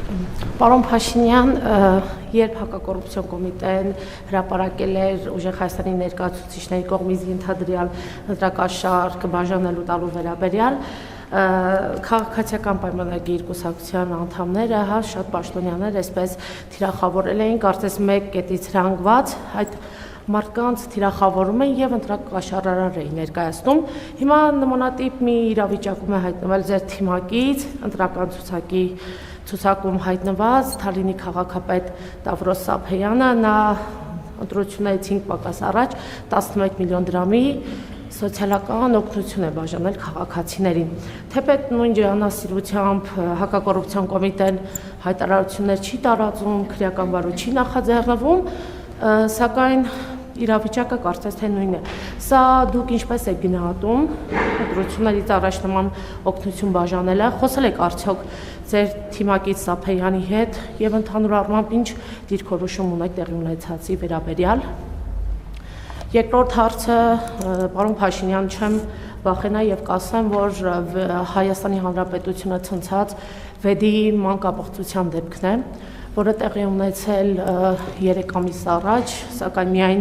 Պարոն Փաշինյան, երբ հակակոռուպցիոն կոմիտեն հրապարակել էր Ուժեղ Հայաստանի ներկայացուցիչների կողմից ենթադրյալ ընտրակաշառք բաժանելու տալու վերաբերյալ, քաղաքացիական պայմանագիր կուսակցության անդամները, շատ պաշտոնյաներ այսպես թիրախավորել էին, կարծես մեկ կետից հրանգված, այդ մարդկանց թիրախավորում են եւ ընտրակաշառարար էին ներկայացնում։ Հիմա նմանատիպ մի իրավիճակում է հայտնվել ձեր թիմակից, ընտրական ցուցակում հայտնված Թալինի քաղաքապետ Տավրոս Սափեյանը, նա ընտրություններից 5 պակաս առաջ 11 միլիոն դրամի սոցիալական օգնություն է բաժանել քաղաքացիներին։ Թեպետ նույն ջրանասիրությամբ հակակոռուպցիոն կոմիտեն հայտարարություններ չի տարածում, քրեական վարույթ չի նախաձեռնվում, սակայն իրավիճակը կարծես թե նույնն է։ Սա դուք ինչպես եք գնահատում ընտրություններից առաջ նման օգնություն բաժանելը, խոսել եք արդյոք ձեր թիմակից Սափեյանի հետ եւ ընդհանուր առմամբ ինչ դիրքորոշում ունեք տեղի ունեցածի վերաբերյալ։ Երկրորդ հարցը, պարոն Փաշինյան, չեմ վախենա եւ կասեմ, որ Հայաստանի Հանրապետությունը ցնցած վեդի մանկապղծության դեպքն է, որը տեղի ունեցել 3 ամիս առաջ, սակայն միայն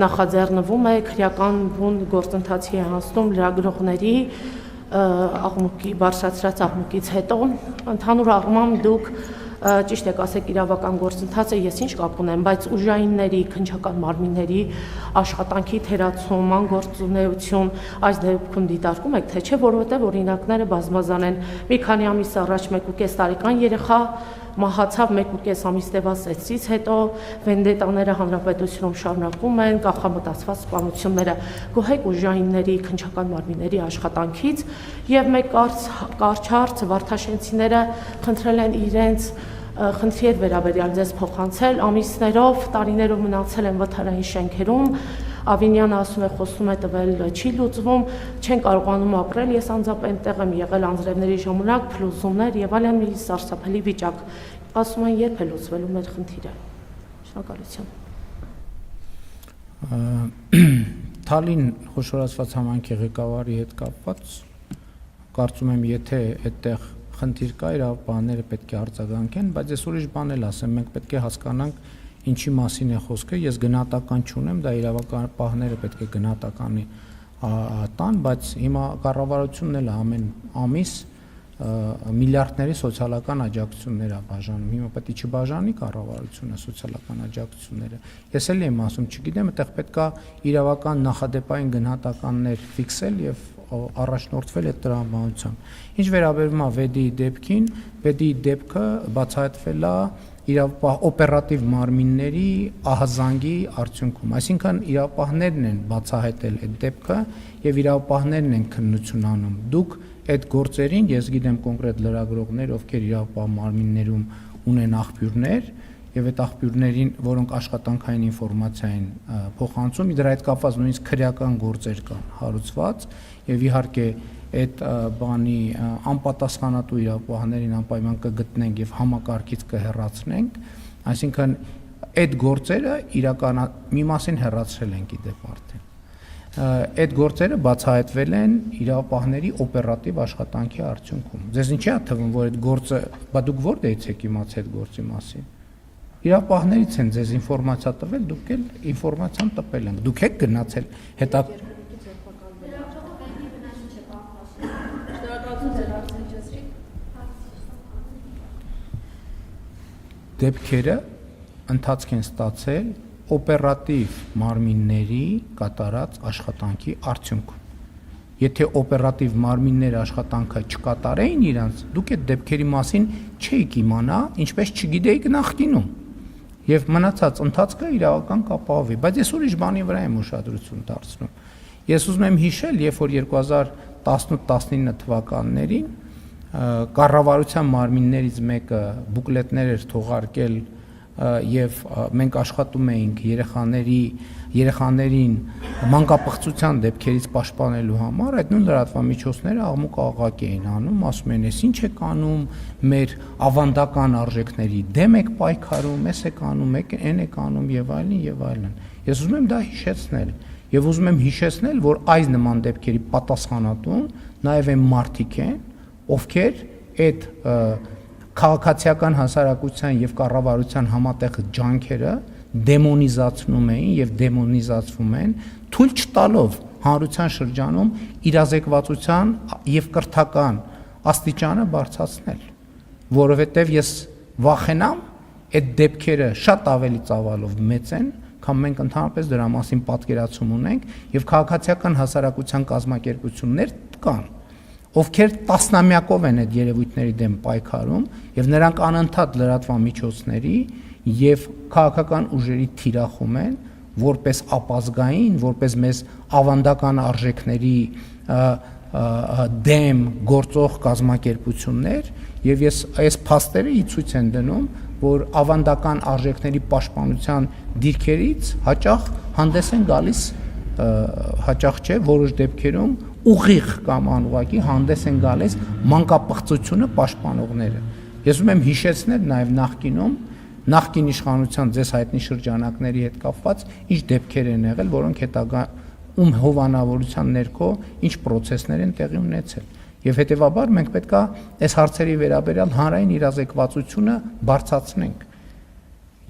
նախաձեռնվում է քրեական բուն գործընթացի է հասնում լրագրողների աղմուկի բարձրացրած աղմուկից հետո, ընդհանուր առմամբ դուք ճիշտ եք ասեք իրավական գործընթացը ես ինչ կապ ունեմ, բայց ուժայինների, քննչական մարմինների աշխատանքի թերացում, անգործունեություն այս դեպքում դիտարկում եք, թե չէ, որովհետև օրինակները բազմազան են։ Մի քանի ամիս առաջ 1.5 տարեկան երեխա մահացավ 1.5 ամիս տևած ծեծից հետո, վենդետաները հանրապետությունում շարունակվում են, կանխամտածված սպանությունները, գոհեք ուժայինների, քննչական մարմինների աշխատանքից եւ մեկ կարճ հարց վարդաշենցիները խնդրել են իրենց խնդրի հետ վերաբերյալ ձեզ փոխանցել, ամիսներով, տարիներով մնացել են վթարային շենքերում, Ավինյանը ասում է խոսում է տվել չի լուծվում, չեն կարողանում ապրել, ես անձամբ այնտեղ եմ եղել անձրևների ժամանակ, փլուզումներ եւ այլն մի սարսափելի վիճակ։ Ասում են երբ է լուծվելու մեր խնդիրը։ Շնորհակալություն։ Թալին խոշորացված համայնքի ղեկավարի հետ կապված կարծում եմ եթե այդտեղ խնդիր կա, իրավաբանները պետք է արձագանքեն, բայց ես ուրիշ բան էլ ասեմ, մենք պետք է հասկանանք ինչի մասին է խոսքը, ես գնահատական չունեմ, դա իրավական պահները պետք է գնահատականի տան, բայց հիմա կառավարությունն էլ ամեն ամիս միլիարդների սոցիալական աջակցություններ է բաժանում, հիմա պետք է չբաժանի կառավարությունը սոցիալական աջակցությունները։ Ես էլ եմ ասում, չգիտեմ, այդտեղ պետք է իրավական նախադեպային գնահատականներ ֆիքսել եւ առաջնորդվել այդ տրամաբանությամբ։ Ինչ վերաբերում է վեդիի դեպքին, վեդիի դեպքը բացահայտվել է օպերատիվ մարմինների ահազանգի արդյունքում, այսինքն իրավապահներն են բացահայտել այդ դեպքը եւ իրավապահներն են քննություն անում։ Դուք այդ գործերին, ես գիտեմ կոնկրետ լրագրողներ, ովքեր իրավապահ մարմիններում ունեն աղբյուրներ եւ այդ աղբյուրներին, որոնք աշխատանքային ինֆորմացիա են փոխանցում, դրա հետ կապված նույնիսկ քրեական գործեր կան հարուցված եւ իհարկե այդ բանի անպատասխանատու իրավապահներին անպայման կգտնենք եւ համակարգից կհեռացնենք, այսինքն այդ գործերը մի մասին հեռացրել ենք իդեպ արդեն։ Այդ գործերը բացահայտվել են իրավապահների օպերատիվ աշխատանքի արդյունքում։ Ձեզ ինչի՞ է թվում, որ այդ գործը, բա դուք որտեղից եք իմացել այդ գործի մասին։ Իրավապահներից են ձեզ ինֆորմացիա տվել, դուք էլ ինֆորմացիան տպել եք։ Դուք եք գնացել հետա դեպքերը ընթացք են ստացել օպերատիվ մարմինների կատարած աշխատանքի արդյունքում։ Եթե օպերատիվ մարմինները աշխատանքը չկատարեին իրանց, դուք այդ դեպքերի մասին չէիք իմանա, ինչպես չգիտեիք նախկինում։ Եվ մնացած ընթացքը իրավական կապահովի, բայց ես ուրիշ բանի վրա եմ ուշադրություն դարձնում։ Ես ուզում եմ հիշել, երբ որ 2018-19 թվականներին կառավարության մարմիններից մեկը բուկլետներ էր թողարկել եւ մենք աշխատում էինք երեխաներին մանկապղծության դեպքերից պաշտպանելու համար, այդ նույն լրատվամիջոցները աղմուկ աղաղակ էին անում, ասում են, «Էս ինչ եք անում, մեր ավանդական արժեքների դեմ եք պայքարում, էս եք անում, այն եք անում եւ այլն եւ այլն»։ Ես ուզում եմ դա հիշեցնել եւ ուզում եմ հիշեցնել, որ այս նման դեպքերի պատասխանատուն նաեւ այն մարդիկ են, ովքեր այդ քաղաքացիական հասարակության եւ կառավարության համատեղ ջանքերը դեմոնիզացնում էին եւ դեմոնիզացվում են, թույլ չտալով հանրության շրջանում իրազեկվածության եւ կրթական աստիճանը բարձրացնել, որովհետեւ ես վախենամ այդ դեպքերը շատ ավելի ծավալով մեծ են, քան մենք ընդհանրապես դրա մասին պատկերացում ունենք եւ քաղաքացիական հասարակության կազմակերպություններ կան, ովքեր տասնամյակով են այդ երևույթների դեմ պայքարում եւ նրանք անընդհատ լրատվամիջոցների եւ քաղաքական ուժերի թիրախում են որպես ապազգային, որպես մեզ ավանդական արժեքների դեմ գործող կազմակերպություններ եւ ես այս փաստերը ցույց են դնում, որ ավանդական արժեքների պաշտպանության դիրքերից հաճախ հանդես են գալիս, հաճախ չէ, որոշ դեպքերում ուղիղ կամ անուղղակի հանդես են գալիս մանկապղծությունը պաշտպանողները։ Ես ուզում եմ հիշեցնել նաև նախկին իշխանության ձեզ հայտնի շրջանակների հետ կապված ինչ դեպքեր են եղել, որոնք հետագա հովանավորության ներքո ինչ պրոցեսներ են տեղի ունեցել։ Եվ հետևաբար մենք պետք է այս հարցերի վերաբերյալ հանրային իրազեկվածությունը բարձրացնենք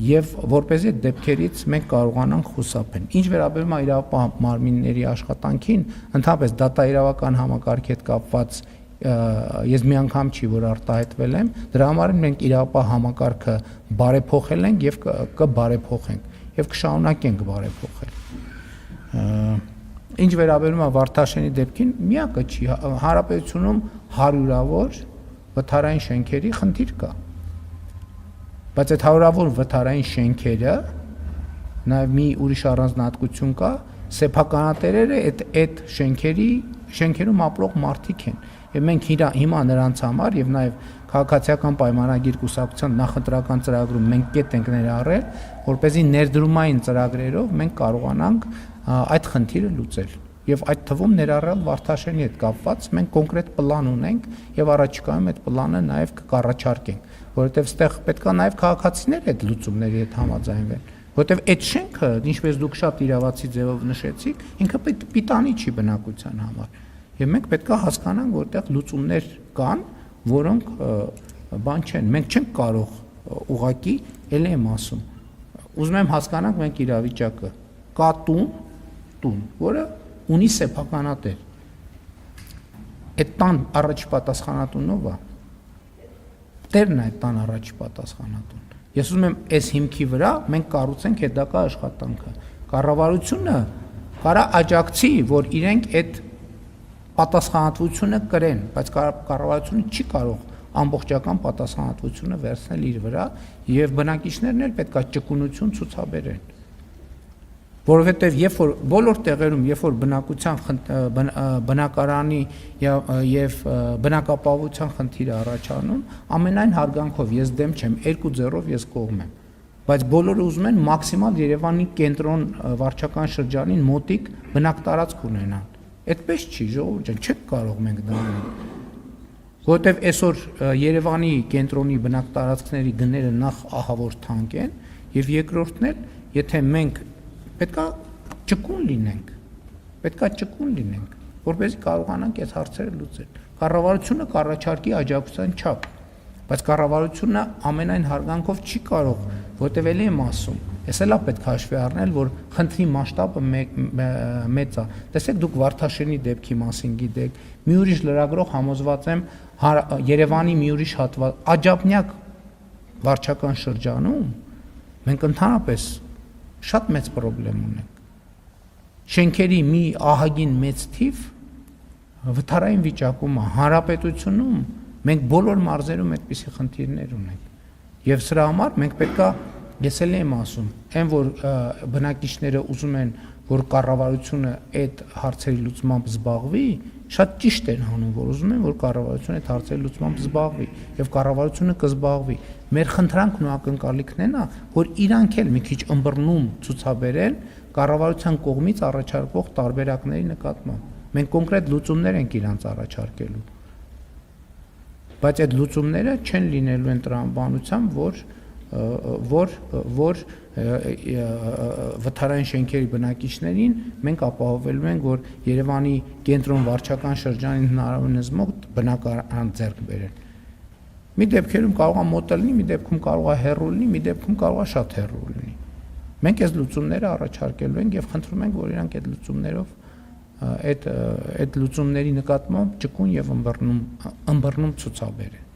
եւ որպեսզի այդ դեպքերից մենք կարողանանք խուսափել։ Ինչ վերաբերում է իրավապահ մարմինների աշխատանքին, ընդհանրապես դատաիրավական համակարգի հետ կապված ես մի անգամ չի որ արտահայտվել եմ, դրա համար մենք իրավապահ համակարգը բարեփոխել ենք եւ կբարեփոխենք եւ կշարունակենք բարեփոխել։ Ինչ վերաբերում է Վարդաշենի դեպքին, միակը չի, հանրապետությունում հարյուրավոր վթարային շենքերի խնդիր կա։ Բայց այդ հարյուրավոր վթարային շենքերը նաև մի ուրիշ առանձնահատկություն կա, սեփականատերերը այդ շենքերում ապրող մարդիկ են։ Եվ մենք հիմա նրանց համար եւ նաև քաղաքացիական պայմանագիր կուսակցության նախընտրական ծրագրում մենք կետ ենք ներառել, որպեսզի ներդրումային ծրագրերով մենք կարողանանք այդ խնդիրը լուծել եւ այդ թվում ներառյալ Վարդաշենի հետ կապված մենք կոնկրետ պլան ունենք եւ առաջիկայում այդ պլանը նաեւ կառաջարկենք, որովհետեւ այստեղ պետքա նաեւ քաղաքացիները այդ լուծումների հետ համաձայնվեն, որովհետեւ այդ շենքը, ինչպես դուք շատ իրավացի ձևով նշեցիք, ինքը պիտանի չի բնակության համար եւ մենք պետքա հասկանանք, որտեղ լուծումներ կան, որոնք բան չեն, մենք չենք կարող ուղակի ել եմ ասում, ուզում եմ հասկանանք մենք իրավիճակը, կա տուն, որը ունի սեփականատեր, այդ տան առաջի պատասխանատուն ով է, տերն է այդ տան առաջի պատասխանատուն, ես ուզում եմ այս հիմքի վրա մենք կառուցենք հետագա աշխատանքը, կառավարությունը կարա աջակցի, որ իրենք այդ պատասխանատվությունը կրեն, բայց կառավարությունը չի կարող ամբողջական պատասխանատվությունը վերցնել իր վրա եւ բնակիչներն էլ պետք է ճկունություն ցուցաբերեն, որովհետեւ երբ որ բոլոր տեղերում երբ որ բնակության բնակարանի եւ բնակապահովության խնդիրը առաջանում, ամենայն հարգանքով ես դեմ չեմ, 2 ձեռով ես կողմ եմ, բայց բոլորը ուզում են մաքսիմալ Երևանի կենտրոն վարչական շրջանին մոտիկ բնակտարածք ունենան։ Այդպես չի, ժողովուրդ ջան, չեք կարող մենք դա անել, որովհետև այսօր Երևանի կենտրոնի բնակտարածքների գները նախ ահավոր թանկ են եւ երկրորդն էլ, եթե մենք պետքա ճկուն լինենք, որպեսզի կարողանանք այս հարցերը լուծել։ Կառավարությունը կառաջարկի աջակցության չափ, բայց կառավարությունը ամենայն հարգանքով չի կարող, որտեղ էլի եմ ասում, Ես էլ պետք է հաշվի առնել, որ խնդրի մասշտաբը մեծ է։ Տեսեք, դուք Վարդաշենի դեպքի մասին գիտեք, մի ուրիշ լրագրող համոզված եմ Երևանի մի ուրիշ հատված, Աջափնյակ վարչական շրջանում մենք ընդհանրապես շատ մեծ խնդրեմ ունենք։ Շենքերի մի ահագին մեծ թիվ վթարային վիճակում է, հանրապետությունում մենք բոլոր մարզերում այդպիսի խնդիրներ ունենք։ Եվ սրա համար մենք պետք է Ես էլ եմ ասում, այն որ բնակիչները ուզում են, որ կառավարությունը այդ հարցերի լուծմամբ զբաղվի, շատ ճիշտ են անում, որ ուզում են, որ կառավարությունը այդ հարցերի լուծմամբ զբաղվի, եւ կառավարությունը կզբաղվի։ Մեր խնդրանքն ու ակնկալիքն է, որ իրանք էլ մի քիչ ըմբռնում ցուցաբերեն կառավարության կողմից առաջարկվող տարբերակների նկատմամբ։ Մենք կոնկրետ լուծումներ ենք իրանց առաջարկելու։ Բայց այդ լուծումները չեն լինելու են տրամաբանությամբ, որ վթարային շենքերի բնակիչներին մենք ապահովելու ենք, որ Երևանի կենտրոն վարչական շրջանին հնարավորինս մոտ բնակարան ձեռք բերեն։ Մի դեպքերում կարող է մոտ լինի, մի դեպքում կարող է հեռու լինի, մի դեպքում կարող է շատ հեռու լինի։ Մենք այս լուծումները առաջարկելու ենք եւ խնդրում ենք, որ իրանք այդ լուծումներով այդ լուծումների նկատմամբ ճկուն եւ ըմբռնում ցուցաբերեն։